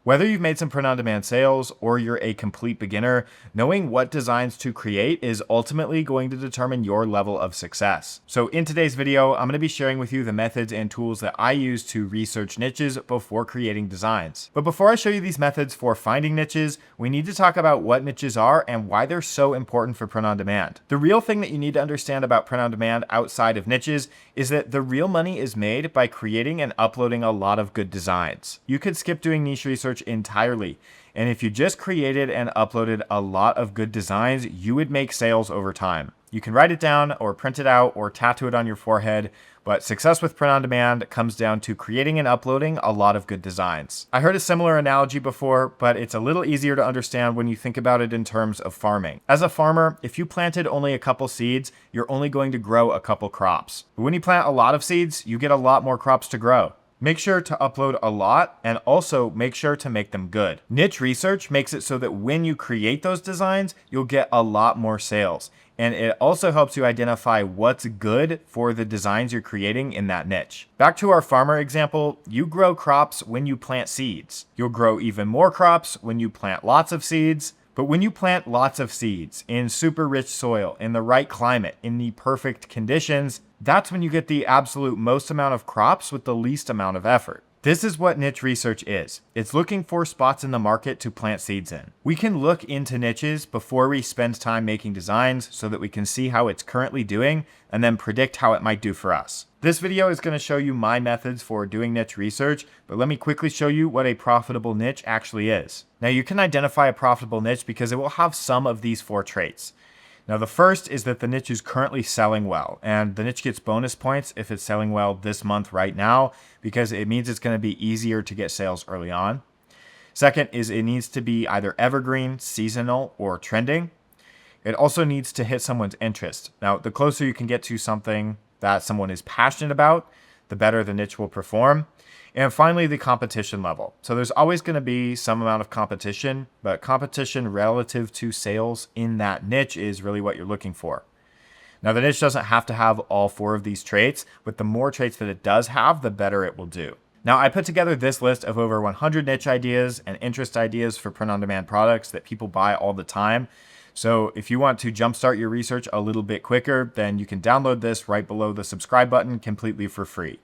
Whether you've made some print-on-demand sales or you're a complete beginner, knowing what designs to create is ultimately going to determine your level of success. So in today's video, I'm going to be sharing with you the methods and tools that I use to research niches before creating designs. But before I show you these methods for finding niches, we need to talk about what niches are and why they're so important for print-on-demand. The real thing that you need to understand about print-on-demand outside of niches is that the real money is made by creating and uploading a lot of good designs. You could skip doing niche research entirely, and if you just created and uploaded a lot of good designs, you would make sales over time. You can write it down or print it out or tattoo it on your forehead, but success with print on demand comes down to creating and uploading a lot of good designs. I heard a similar analogy before, but it's a little easier to understand when you think about it in terms of farming. As a farmer, if you planted only a couple seeds, you're only going to grow a couple crops. But when you plant a lot of seeds, you get a lot more crops to grow. Make sure to upload a lot and also make sure to make them good. Niche research makes it so that when you create those designs, you'll get a lot more sales. And it also helps you identify what's good for the designs you're creating in that niche. Back to our farmer example, you grow crops when you plant seeds. You'll grow even more crops when you plant lots of seeds. But when you plant lots of seeds in super rich soil, in the right climate, in the perfect conditions, that's when you get the absolute most amount of crops with the least amount of effort. This is what niche research is. It's looking for spots in the market to plant seeds in. We can look into niches before we spend time making designs so that we can see how it's currently doing and then predict how it might do for us. This video is going to show you my methods for doing niche research, but let me quickly show you what a profitable niche actually is. Now you can identify a profitable niche because it will have some of these 4 traits. Now the first is that the niche is currently selling well, and the niche gets bonus points if it's selling well this month right now, because it means it's going to be easier to get sales early on. Second is it needs to be either evergreen, seasonal, or trending. It also needs to hit someone's interest. Now the closer you can get to something that someone is passionate about, the better the niche will perform. And finally, the competition level. So there's always going to be some amount of competition, but competition relative to sales in that niche is really what you're looking for. Now, the niche doesn't have to have all 4 of these traits, but the more traits that it does have, the better it will do. Now, I put together this list of over 100 niche ideas and interest ideas for print-on-demand products that people buy all the time. So if you want to jumpstart your research a little bit quicker, then you can download this right below the subscribe button completely for free.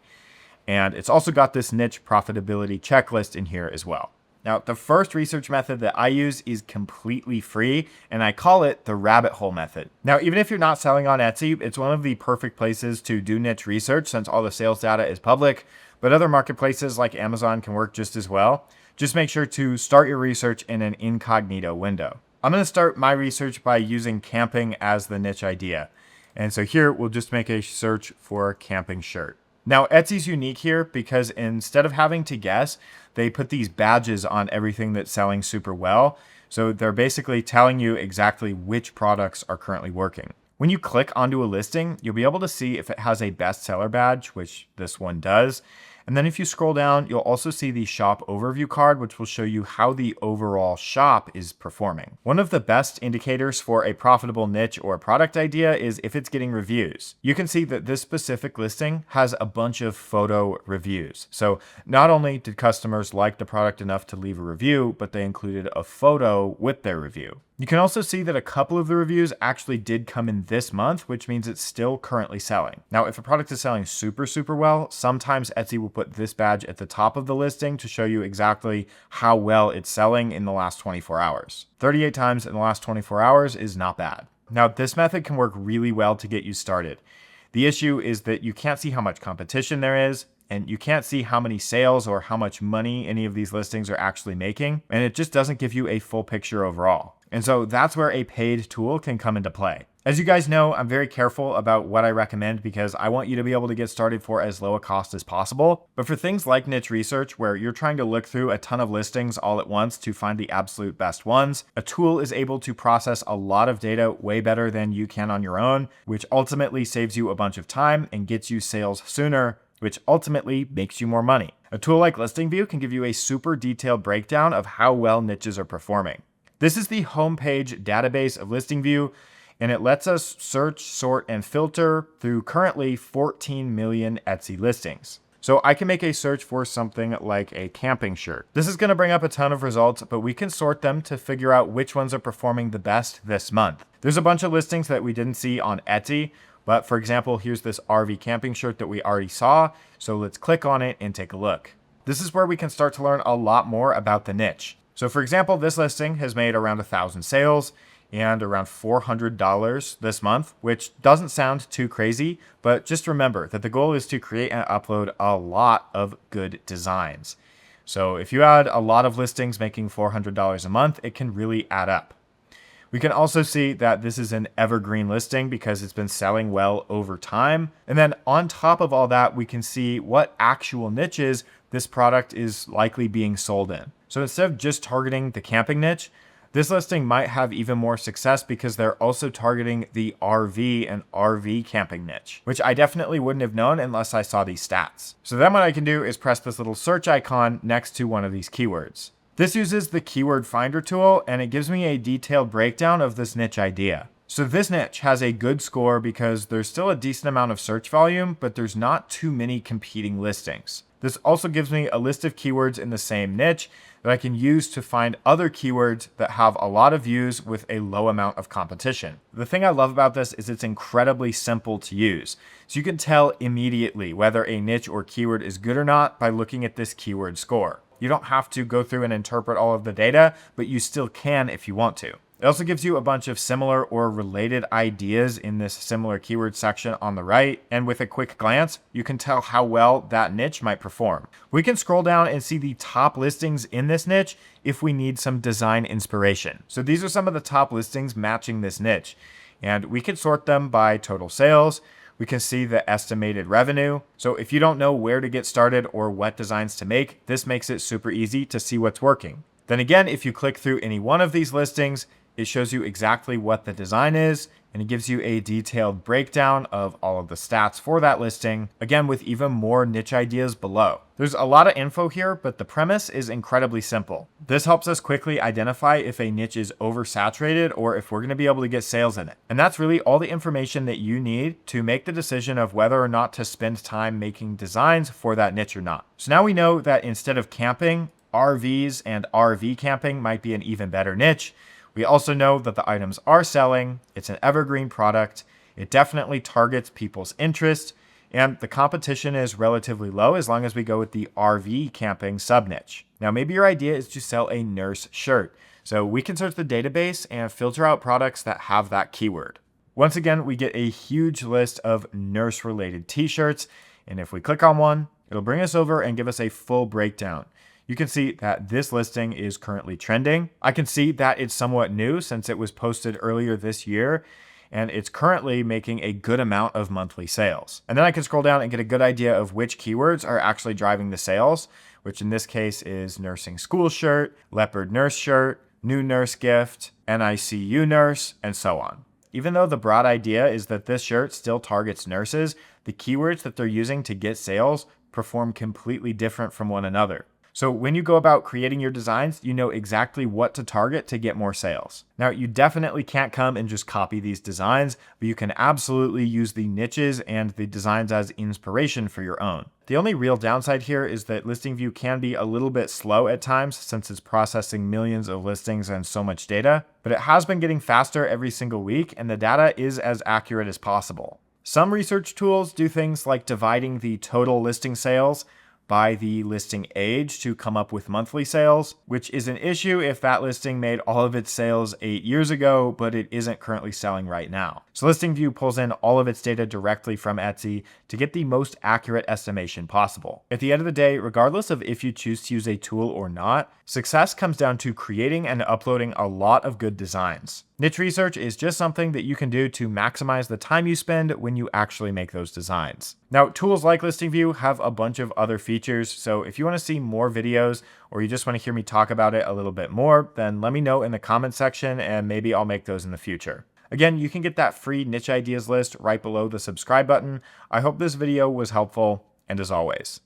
And it's also got this niche profitability checklist in here as well. Now, the first research method that I use is completely free, and I call it the rabbit hole method. Now, even if you're not selling on Etsy, it's one of the perfect places to do niche research since all the sales data is public, but other marketplaces like Amazon can work just as well. Just make sure to start your research in an incognito window. I'm going to start my research by using camping as the niche idea. And so here we'll just make a search for camping shirt. Now, Etsy's unique here because instead of having to guess, they put these badges on everything that's selling super well. So they're basically telling you exactly which products are currently working. When you click onto a listing, you'll be able to see if it has a bestseller badge, which this one does. And then if you scroll down, you'll also see the shop overview card, which will show you how the overall shop is performing. One of the best indicators for a profitable niche or product idea is if it's getting reviews. You can see that this specific listing has a bunch of photo reviews. So not only did customers like the product enough to leave a review, but they included a photo with their review. You can also see that a couple of the reviews actually did come in this month, which means it's still currently selling. Now, if a product is selling super well, sometimes Etsy will put this badge at the top of the listing to show you exactly how well it's selling in the last 24 hours. 38 times in the last 24 hours is not bad. Now, this method can work really well to get you started. The issue is that you can't see how much competition there is, and you can't see how many sales or how much money any of these listings are actually making, and it just doesn't give you a full picture overall. And so that's where a paid tool can come into play. As you guys know, I'm very careful about what I recommend because I want you to be able to get started for as low a cost as possible. But for things like niche research, where you're trying to look through a ton of listings all at once to find the absolute best ones, a tool is able to process a lot of data way better than you can on your own, which ultimately saves you a bunch of time and gets you sales sooner, which ultimately makes you more money. A tool like Listing View can give you a super detailed breakdown of how well niches are performing. This is the homepage database of Listing View, and it lets us search, sort, and filter through currently 14 million Etsy listings. So I can make a search for something like a camping shirt. This is going to bring up a ton of results, but we can sort them to figure out which ones are performing the best this month. There's a bunch of listings that we didn't see on Etsy, but for example, here's this RV camping shirt that we already saw. So let's click on it and take a look. This is where we can start to learn a lot more about the niche. So for example, this listing has made around 1,000 sales and around $400 this month, which doesn't sound too crazy, but just remember that the goal is to create and upload a lot of good designs. So if you had a lot of listings making $400 a month, it can really add up. We can also see that this is an evergreen listing because it's been selling well over time. And then on top of all that, we can see what actual niches this product is likely being sold in. So instead of just targeting the camping niche, this listing might have even more success because they're also targeting the RV and RV camping niche, which I definitely wouldn't have known unless I saw these stats. So then what I can do is press this little search icon next to one of these keywords. This uses the keyword finder tool and it gives me a detailed breakdown of this niche idea. So this niche has a good score because there's still a decent amount of search volume, but there's not too many competing listings. This also gives me a list of keywords in the same niche that I can use to find other keywords that have a lot of views with a low amount of competition. The thing I love about this is it's incredibly simple to use. So you can tell immediately whether a niche or keyword is good or not by looking at this keyword score. You don't have to go through and interpret all of the data, but you still can if you want to. It also gives you a bunch of similar or related ideas in this similar keyword section on the right. And with a quick glance, you can tell how well that niche might perform. We can scroll down and see the top listings in this niche if we need some design inspiration. So these are some of the top listings matching this niche. And we can sort them by total sales. We can see the estimated revenue. So if you don't know where to get started or what designs to make, this makes it super easy to see what's working. Then again, if you click through any one of these listings, it shows you exactly what the design is, and it gives you a detailed breakdown of all of the stats for that listing, again with even more niche ideas below. There's a lot of info here, but the premise is incredibly simple. This helps us quickly identify if a niche is oversaturated or if we're going to be able to get sales in it. And that's really all the information that you need to make the decision of whether or not to spend time making designs for that niche or not. So now we know that instead of camping, RVs and RV camping might be an even better niche. We also know that the items are selling, it's an evergreen product, it definitely targets people's interest, and the competition is relatively low as long as we go with the RV camping sub-niche. Now maybe your idea is to sell a nurse shirt, so we can search the database and filter out products that have that keyword. Once again, we get a huge list of nurse-related t-shirts, and if we click on one, it'll bring us over and give us a full breakdown. You can see that this listing is currently trending. I can see that it's somewhat new since it was posted earlier this year, and it's currently making a good amount of monthly sales. And then I can scroll down and get a good idea of which keywords are actually driving the sales, which in this case is nursing school shirt, leopard nurse shirt, new nurse gift, NICU nurse, and so on. Even though the broad idea is that this shirt still targets nurses, the keywords that they're using to get sales perform completely different from one another. So when you go about creating your designs, you know exactly what to target to get more sales. Now, you definitely can't come and just copy these designs, but you can absolutely use the niches and the designs as inspiration for your own. The only real downside here is that Listing View can be a little bit slow at times since it's processing millions of listings and so much data, but it has been getting faster every single week and the data is as accurate as possible. Some research tools do things like dividing the total listing sales by the listing age to come up with monthly sales, which is an issue if that listing made all of its sales 8 years ago, but it isn't currently selling right now. So Listing View pulls in all of its data directly from Etsy to get the most accurate estimation possible. At the end of the day, regardless of if you choose to use a tool or not, success comes down to creating and uploading a lot of good designs. Niche research is just something that you can do to maximize the time you spend when you actually make those designs. Now, tools like Listing View have a bunch of other features, so if you want to see more videos or you just want to hear me talk about it a little bit more, then let me know in the comment section and maybe I'll make those in the future. Again, you can get that free niche ideas list right below the subscribe button. I hope this video was helpful, and as always,